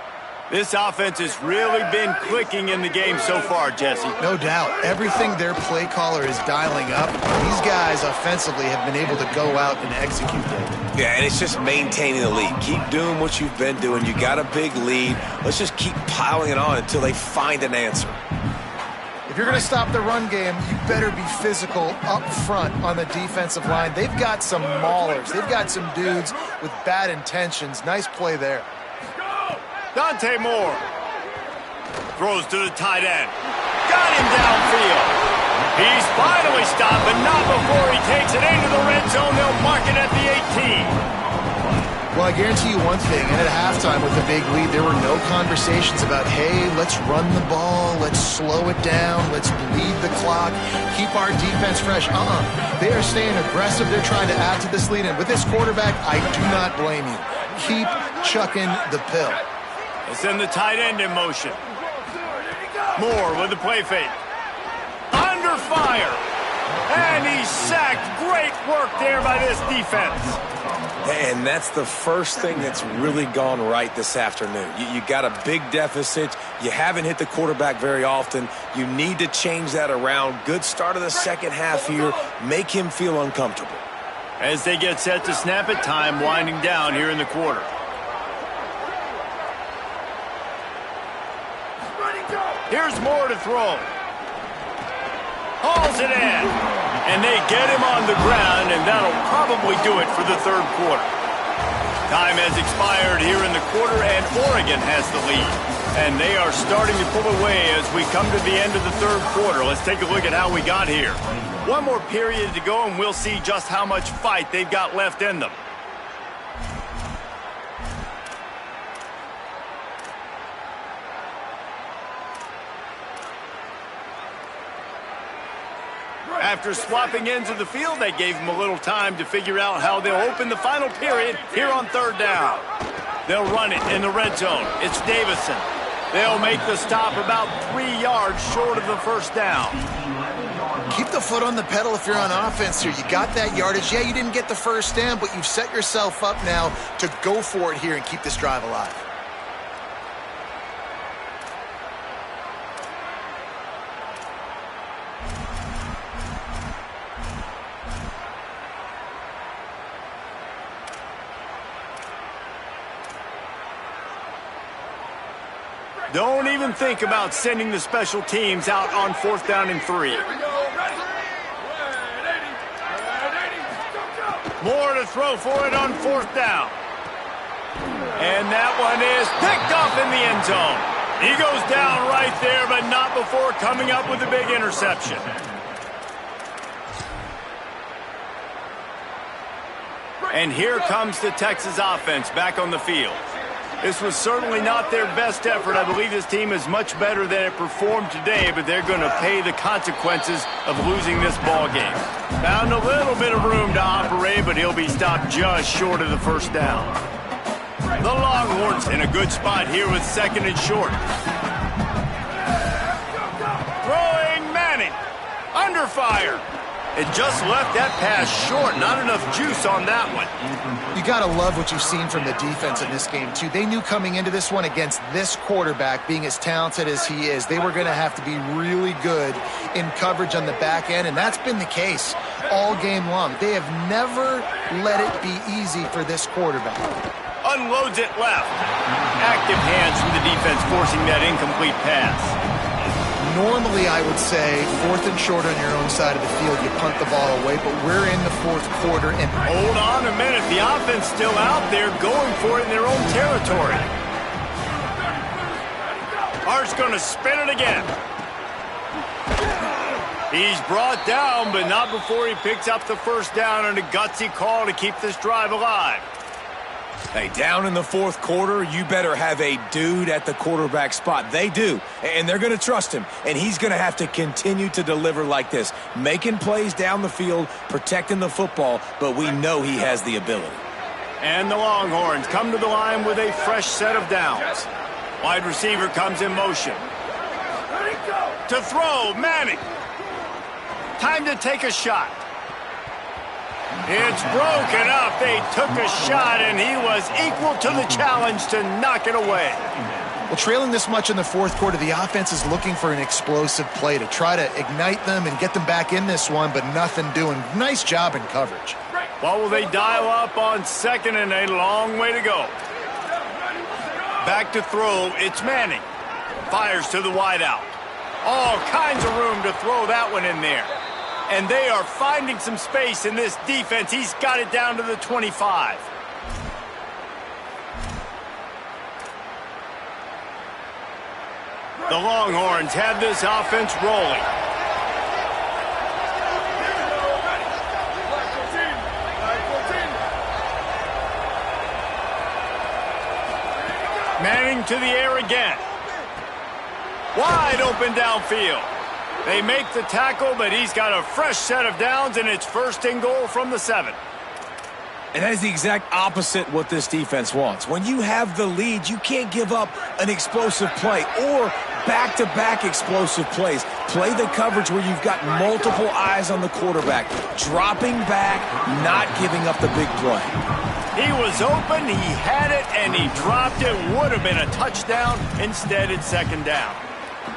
This offense has really been clicking in the game so far, Jesse. No doubt. Everything their play caller is dialing up, these guys offensively have been able to go out and execute them. Yeah, and it's just maintaining the lead. Keep doing what you've been doing. You got a big lead. Let's just keep piling it on until they find an answer. If you're going to stop the run game, you better be physical up front on the defensive line. They've got some maulers. They've got some dudes with bad intentions. Nice play there. Dante Moore throws to the tight end. Got him downfield. He's finally stopped, but not before he takes it into the red zone. They'll mark it at the 18. Well, I guarantee you one thing, and at halftime with a big lead, there were no conversations about, hey, let's run the ball, let's slow it down, let's bleed the clock, keep our defense fresh. They are staying aggressive. They're trying to add to this lead, and with this quarterback, I do not blame you. Keep chucking the pill. They'll send the tight end in motion. Moore with the play fake. Under fire. And he's sacked. Great work there by this defense. And that's the first thing that's really gone right this afternoon. You got a big deficit. You haven't hit the quarterback very often. You need to change that around. Good start of the second half here. Make him feel uncomfortable. As they get set to snap it, time winding down here in the quarter. Here's Moore to throw. Hauls it in. And they get him on the ground, and that'll probably do it for the third quarter. Time has expired here in the quarter, and Oregon has the lead. And they are starting to pull away as we come to the end of the third quarter. Let's take a look at how we got here. One more period to go, and we'll see just how much fight they've got left in them. After swapping ends of the field, they gave them a little time to figure out how they'll open the final period here on third down. They'll run it in the red zone. It's Davison. They'll make the stop about 3 yards short of the first down. Keep the foot on the pedal if you're on offense here. You got that yardage. Yeah, you didn't get the first down, but you've set yourself up now to go for it here and keep this drive alive. Don't even think about sending the special teams out on fourth down and 3. Moore to throw for it on fourth down. And that one is picked off in the end zone. He goes down right there, but not before coming up with a big interception. And here comes the Texas offense back on the field. This was certainly not their best effort. I believe this team is much better than it performed today, but they're going to pay the consequences of losing this ball game. Found a little bit of room to operate, but he'll be stopped just short of the first down. The Longhorns in a good spot here with second and short. Throwing Manning. Under fire. It just left that pass short. Not enough juice on that one. You got to love what you've seen from the defense in this game, too. They knew coming into this one against this quarterback, being as talented as he is, they were going to have to be really good in coverage on the back end, and that's been the case all game long. They have never let it be easy for this quarterback. Unloads it left. Active hands from the defense forcing that incomplete pass. Normally, I would say, fourth and short on your own side of the field, you punt the ball away, but we're in the fourth quarter. And hold on a minute. The offense still out there going for it in their own territory. Hart's going to spin it again. He's brought down, but not before he picks up the first down and a gutsy call to keep this drive alive. Hey, down in the fourth quarter, you better have a dude at the quarterback spot. They do, and they're going to trust him, and he's going to have to continue to deliver like this, making plays down the field, protecting the football, but we know he has the ability. And the Longhorns come to the line with a fresh set of downs. Wide receiver comes in motion. To throw, Manning. Time to take a shot. It's broken up. They took a shot, and he was equal to the challenge to knock it away. Well, trailing this much in the fourth quarter, the offense is looking for an explosive play to try to ignite them and get them back in this one, but nothing doing. Nice job in coverage. What will they dial up on second and a long way to go? Back to throw. It's Manning. Fires to the wideout. All kinds of room to throw that one in there. And they are finding some space in this defense. He's got it down to the 25. The Longhorns have this offense rolling. Manning to the air again. Wide open downfield. They make the tackle, but he's got a fresh set of downs, and it's first and goal from the 7. And that is the exact opposite what this defense wants. When you have the lead, you can't give up an explosive play or back-to-back explosive plays. Play the coverage where you've got multiple eyes on the quarterback, dropping back, not giving up the big play. He was open, he had it, and he dropped it. Would have been a touchdown. Instead, it's second down.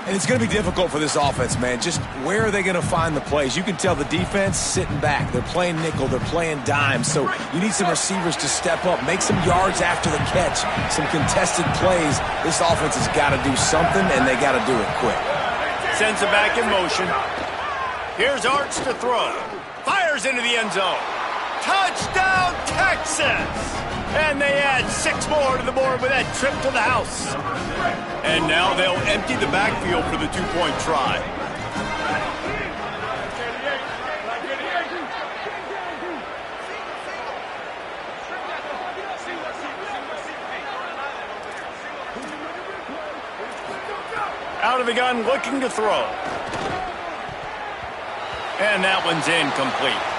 And it's going to be difficult for this offense, man. Just where are they going to find the plays? You can tell the defense sitting back. They're playing nickel. They're playing dime. So you need some receivers to step up, make some yards after the catch, some contested plays. This offense has got to do something, and they got to do it quick. Sends it back in motion. Here's Arts to throw. Fires into the end zone. Touchdown, Texas! And they add 6 more to the board with that trip to the house. And now they'll empty the backfield for the 2-point try. Out of the gun, looking to throw. And that one's incomplete.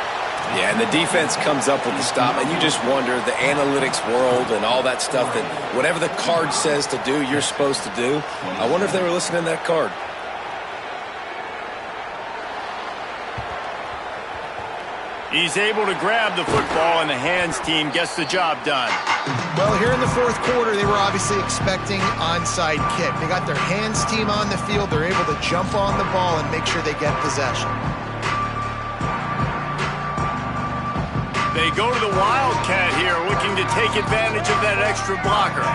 Yeah, and the defense comes up with the stop, and you just wonder, the analytics world and all that stuff, that whatever the card says to do, you're supposed to do. I wonder if they were listening to that card. He's able to grab the football, and the hands team gets the job done. Well, here in the fourth quarter, they were obviously expecting onside kick. They got their hands team on the field. They're able to jump on the ball and make sure they get possession. They go to the Wildcat here, looking to take advantage of that extra blocker.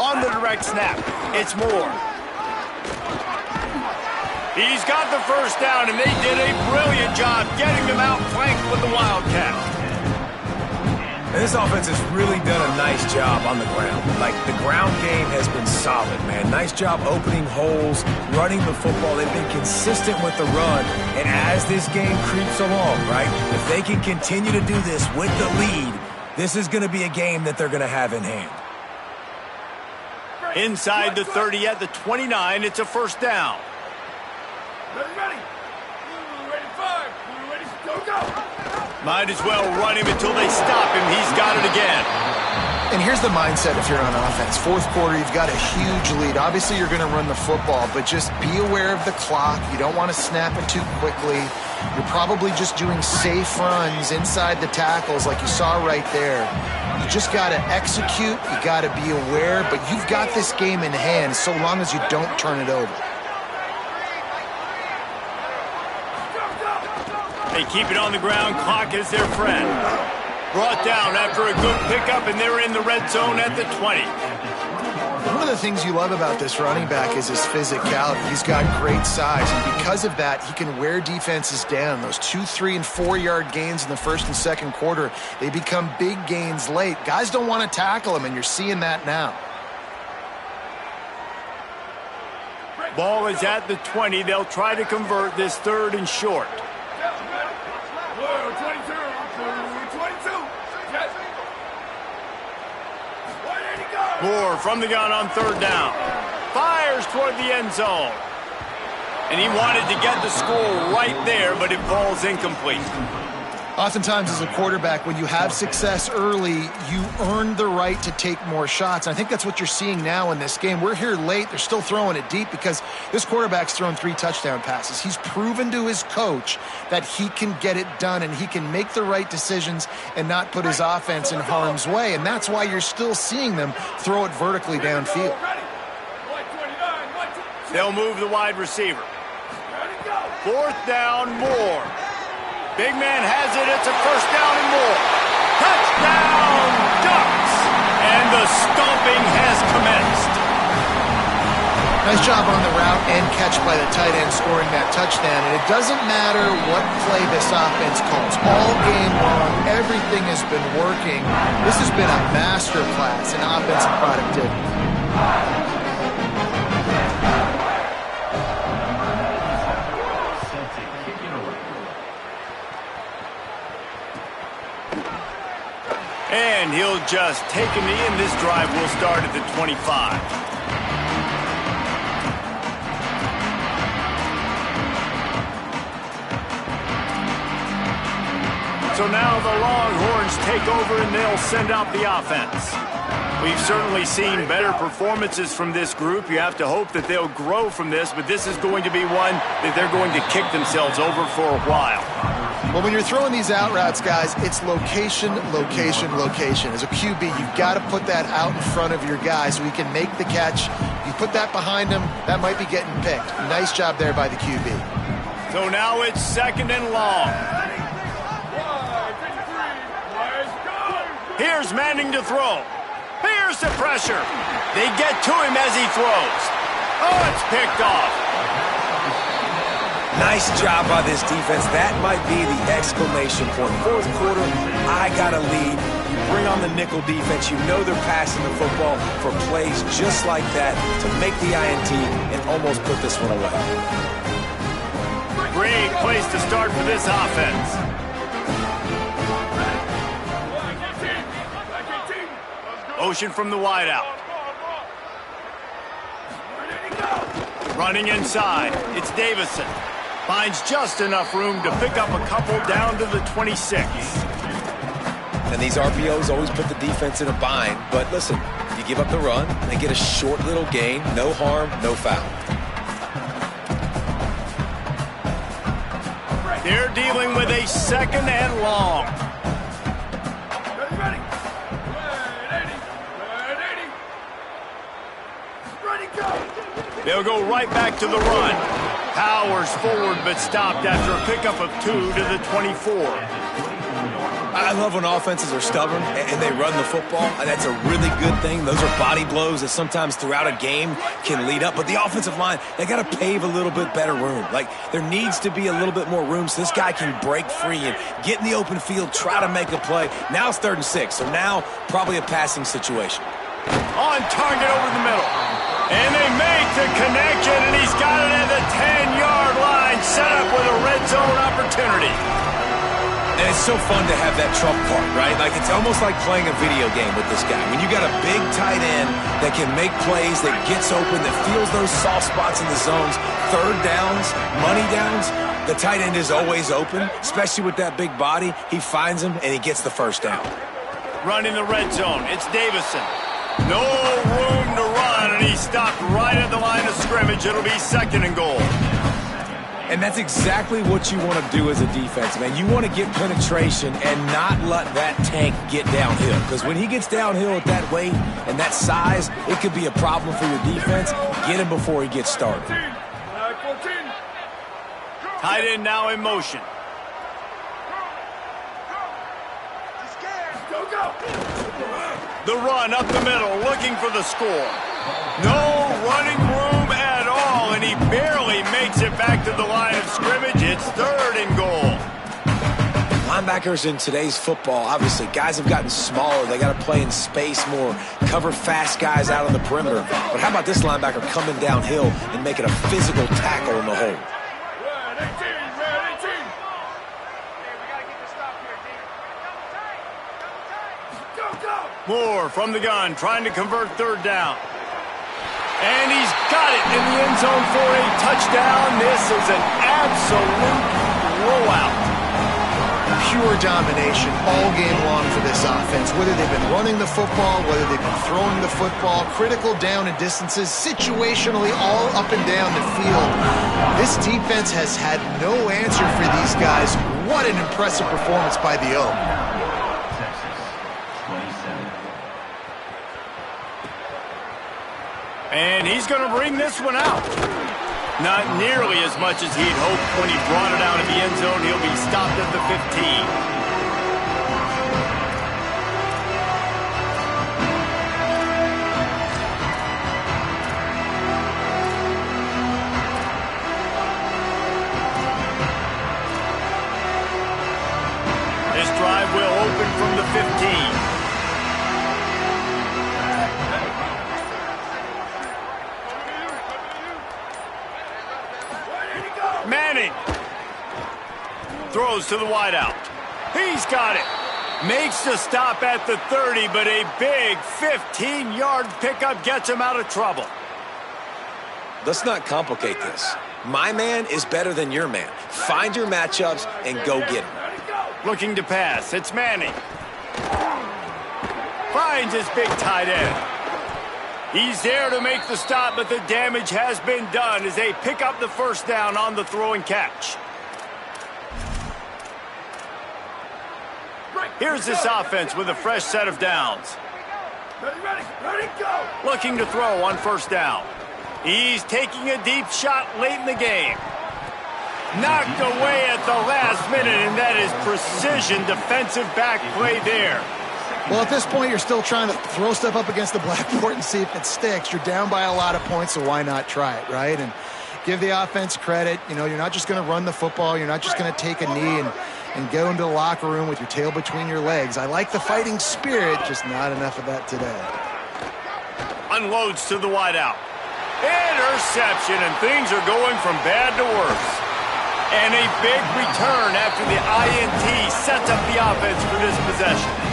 On the direct snap, it's Moore. He's got the first down, and they did a brilliant job getting them outflanked with the Wildcat. And this offense has really done a nice job on the ground. Like, the ground game has been solid, man. Nice job opening holes, running the football. They've been consistent with the run. And as this game creeps along, right, if they can continue to do this with the lead, this is going to be a game that they're going to have in hand. Inside the 30 at the 29, it's a first down. Ready? Ready, 5. Ready, go. Might as well run him until they stop him. He's got it again. And here's the mindset if you're on offense. Fourth quarter, you've got a huge lead. Obviously, you're going to run the football, but just be aware of the clock. You don't want to snap it too quickly. You're probably just doing safe runs inside the tackles like you saw right there. You just got to execute. You got to be aware, but you've got this game in hand so long as you don't turn it over. They keep it on the ground. Clock is their friend. Brought down after a good pickup, and they're in the red zone at the 20. One of the things you love about this running back is his physicality. He's got great size, and because of that, he can wear defenses down. Those 2, 3, and 4-yard gains in the first and second quarter, they become big gains late. Guys don't want to tackle him, and you're seeing that now. Ball is at the 20. They'll try to convert this third and short. 22. Moore from the gun on third down. Fires toward the end zone. And he wanted to get the score right there, but it falls incomplete. Oftentimes as a quarterback, when you have success early, you earn the right to take more shots. And I think that's what you're seeing now in this game. We're here late. They're still throwing it deep because this quarterback's thrown 3 touchdown passes. He's proven to his coach that he can get it done and he can make the right decisions and not put his offense in harm's way. And that's why you're still seeing them throw it vertically downfield. They'll move the wide receiver. Fourth down, Moore. Big man has it. It's a first down and more. Touchdown, Ducks! And the stomping has commenced. Nice job on the route and catch by the tight end scoring that touchdown. And it doesn't matter what play this offense calls. All game long, everything has been working. This has been a masterclass in offensive productivity. And he'll just take a knee, and this drive will start at the 25. So now the Longhorns take over and they'll send out the offense. We've certainly seen better performances from this group. You have to hope that they'll grow from this, but this is going to be one that they're going to kick themselves over for a while. Well, when you're throwing these out routes, guys, it's location, location, location. As a QB, you've got to put that out in front of your guy so he can make the catch. You put that behind him, that might be getting picked. Nice job there by the QB. So now it's 2nd and long. Here's Manning to throw. Here's the pressure. They get to him as he throws. Oh, it's picked off. Nice job by this defense. That might be the exclamation point. Fourth quarter, I got a lead. You bring on the nickel defense. You know they're passing the football for plays just like that to make the INT and almost put this one away. Great place to start for this offense. Motion from the wideout. Running inside. It's Davison. Finds just enough room to pick up a couple down to the 26. And these RPOs always put the defense in a bind. But listen, you give up the run, they get a short little gain. No harm, no foul. They're dealing with a 2nd and long. They'll go right back to the run. Powers forward, but stopped after a pickup of 2 to the 24. I love when offenses are stubborn and they run the football. That's a really good thing. Those are body blows that sometimes throughout a game can lead up. But the offensive line, they got to pave a little bit better room. Like, there needs to be a little bit more room so this guy can break free and get in the open field, try to make a play. Now it's 3rd and 6, so now probably a passing situation. On target over the middle. And they make the connection, and he's got it at the 10-yard line, set up with a red zone opportunity. And it's so fun to have that trump card, right? Like, it's almost like playing a video game with this guy. When you got a big tight end that can make plays, that gets open, that feels those soft spots in the zones, 3rd downs, money downs, the tight end is always open, especially with that big body. He finds him, and he gets the 1st down. Running the red zone, it's Davison. No room to run, and he stopped right at the line of scrimmage. It'll be 2nd and goal. And that's exactly what you want to do as a defense, man. You want to get penetration and not let that tank get downhill. Because when he gets downhill at that weight and that size, it could be a problem for your defense. Get him before he gets started. Tight end now in motion. The run up the middle, looking for the score. No running room at all, and he barely makes it back to the line of scrimmage. It's 3rd and goal. Linebackers in today's football, obviously, guys have gotten smaller. They got to play in space more, cover fast guys out on the perimeter. But how about this linebacker coming downhill and making a physical tackle in the hole? Moore from the gun, trying to convert 3rd down. And he's got it in the end zone for a touchdown. This is an absolute blowout. Pure domination all game long for this offense. Whether they've been running the football, whether they've been throwing the football, critical down and distances, situationally all up and down the field. This defense has had no answer for these guys. What an impressive performance by the O. And he's going to bring this one out. Not nearly as much as he'd hoped when he brought it out of the end zone. He'll be stopped at the 15. This drive will open from the 15. Manning throws to the wideout. He's got it. Makes the stop at the 30, but a big 15-yard pickup gets him out of trouble. Let's not complicate this. My man is better than your man. Find your matchups and go get him. Looking to pass. It's Manning. Finds his big tight end. He's there to make the stop, but the damage has been done as they pick up the first down on the throw and catch. Here's this offense with a fresh set of downs. Ready, go! Looking to throw on first down. He's taking a deep shot late in the game. Knocked away at the last minute, and that is precision defensive back play there. Well, at this point, you're still trying to throw stuff up against the blackboard and see if it sticks. You're down by a lot of points, so why not try it, right? And give the offense credit. You know, you're not just going to run the football. You're not just going to take a knee and go into the locker room with your tail between your legs. I like the fighting spirit, just not enough of that today. Unloads to the wideout. Interception, and things are going from bad to worse. And a big return after the INT sets up the offense for this possession.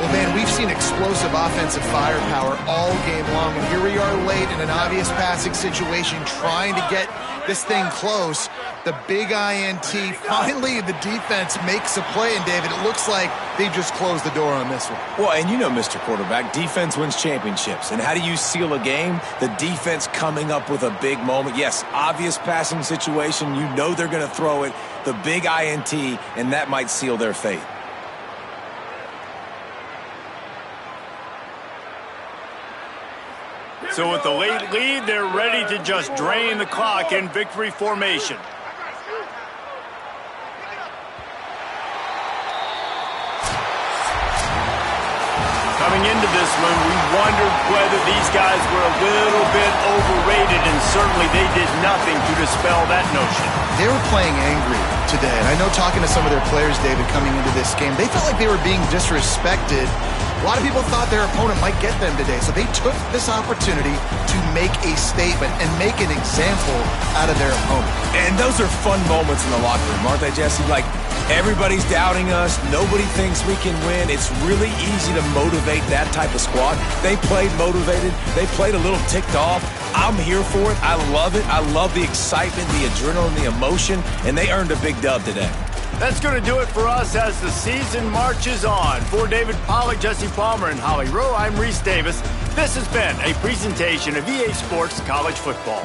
Well, man, we've seen explosive offensive firepower all game long, and here we are late in an obvious passing situation trying to get this thing close. The big INT, finally the defense makes a play, and David, it looks like they just closed the door on this one. Well, and you know, Mr. Quarterback, defense wins championships. And how do you seal a game? The defense coming up with a big moment. Yes, obvious passing situation. You know they're going to throw it. The big INT, and that might seal their fate. So with the late lead, they're ready to just drain the clock in victory formation. Coming into this one, we wondered whether these guys were a little bit overrated, and certainly they did nothing to dispel that notion. They were playing angry today, and I know talking to some of their players, David, coming into this game, they felt like they were being disrespected. A lot of people thought their opponent might get them today, so they took this opportunity to make a statement and make an example out of their opponent. And those are fun moments in the locker room, aren't they, Jesse? Like, everybody's doubting us. Nobody thinks we can win. It's really easy to motivate that type of squad. They played motivated. They played a little ticked off. I'm here for it. I love it. I love the excitement, the adrenaline, the emotion, and they earned a big dub today. That's going to do it for us as the season marches on. For David Pollack, Jesse Palmer, and Holly Rowe, I'm Reese Davis. This has been a presentation of EA Sports College Football.